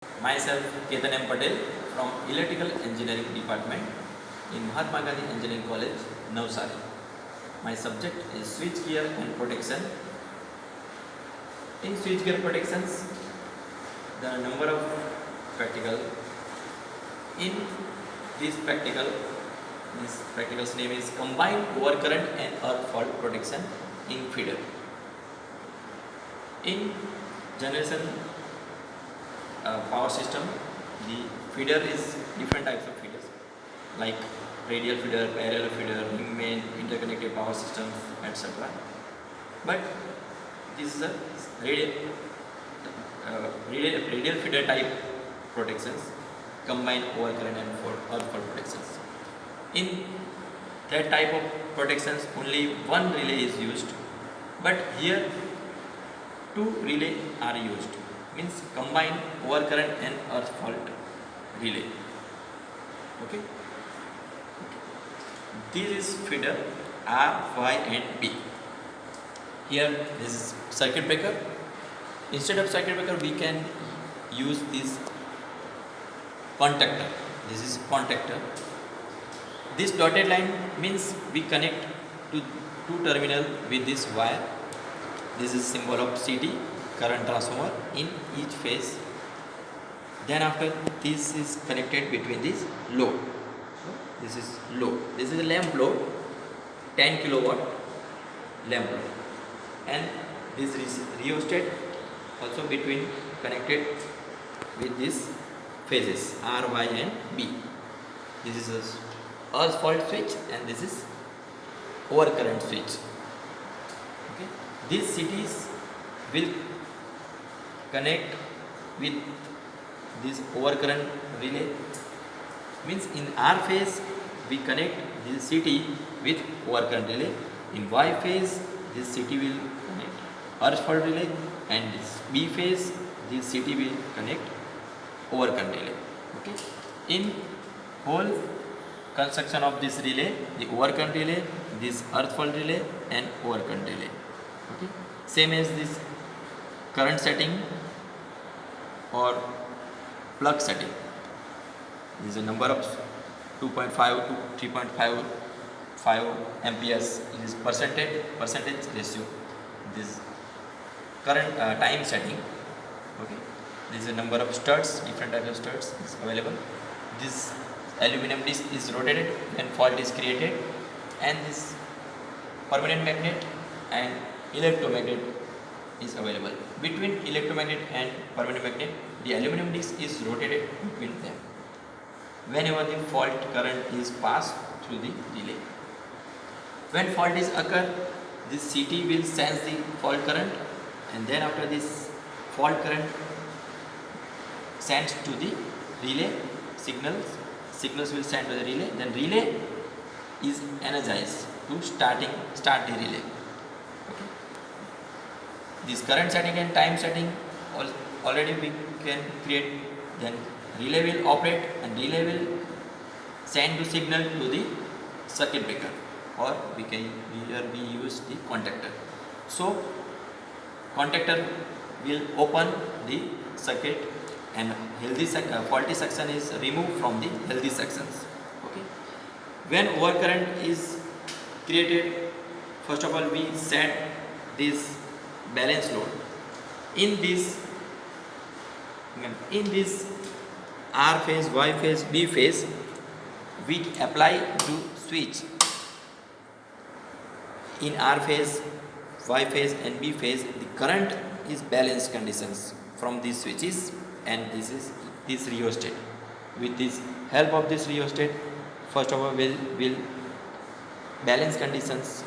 Myself, Ketan M. Patel from Electrical Engineering Department in Mahatma Gandhi Engineering College, Navsari. My subject is switchgear and protection. In switchgear protections, there are a number of practical. In this practical's name is Combined Overcurrent and Earth Fault Protection in Feeder. In generation power system, the feeder is different types of feeders like radial feeder, parallel feeder, ring main, interconnected power systems, etc. But this is a radial feeder type protections, combined overcurrent and earth fault protections. In that type of protections, only one relay is used, but here two relay are used. Means combined overcurrent and earth fault relay. Okay. This is feeder R, Y and B. Here this is circuit breaker. Instead of circuit breaker, we can use this contactor. This is contactor. This dotted line means we connect to two terminal with this wire. This is symbol of CT, current transformer, in each phase. Then after this is connected between this load. This is load. This is a lamp load, 10 kilowatt lamp load, and this rheostat also between connected with these phases R, Y and B. This is a earth fault switch and this is overcurrent switch. Okay. These CTs will connect with this overcurrent relay. Means in R phase we connect this CT with overcurrent relay. In Y phase this CT will connect earth fault relay, and this B phase this CT will connect overcurrent relay. Okay. In whole construction of this relay, the overcurrent relay, this earth fault relay and overcurrent relay. Okay. Same as this current setting or plug setting. This is a number of 2.5 to 3.5 amperes is percentage ratio. This current time setting. Okay. This is a number of studs, different types of studs is available. This aluminum disc is rotated and fault is created, and this permanent magnet and electromagnet is available. Between electromagnet and permanent magnet, the aluminum disc is rotated between them whenever the fault current is passed through the relay. When fault is occur, this CT will sense the fault current, and then after this fault current sent to the relay, signals will send to the relay, then relay is energized to start the relay. Okay. This current setting and time setting already we can create. Then relay will operate and relay will send the signal to the circuit breaker, or we use the contactor. So contactor will open the circuit and faulty section is removed from the healthy sections. Okay. When overcurrent is created, first of all we set this balance load. In this R phase, Y phase, B phase, we apply to switch. In R phase, Y phase and B phase, the current is balanced conditions from these switches, and this is this rheostat. With this help of this rheostat, first of all will balance conditions.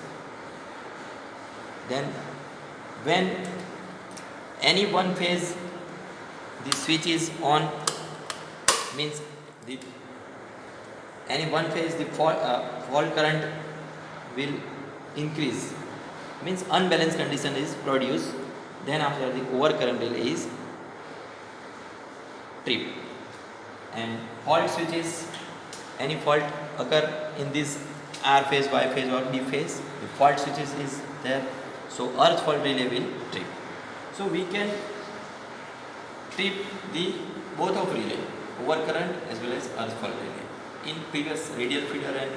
Then when any one phase the switch is on, means any one phase the fault current will increase, means unbalanced condition is produced. Then after the overcurrent relay is tripped, and fault switches, any fault occur in this R phase, Y phase or B phase, the fault switches is there, so earth fault relay will trip. So we can trip the both of relay, overcurrent as well as earth fault relay. In previous radial feeder and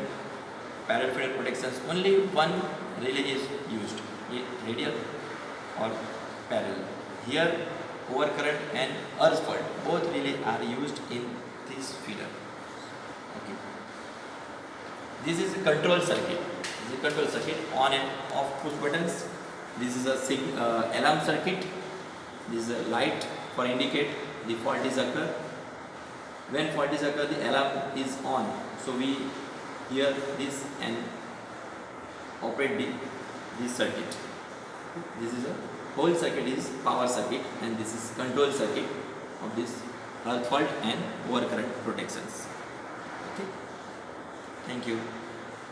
parallel feeder protections, only one relay is used, radial or parallel. Here overcurrent and earth fault, both relay are used in this feeder. Okay. This is a control circuit. This is a control circuit, on and off push buttons. This is a alarm circuit. This is a light for indicate the fault is occur. When fault is occur, the alarm is on. So we hear this and operate this circuit. This is a whole circuit is power circuit, and this is control circuit of this earth fault and overcurrent protections. Okay. Thank you.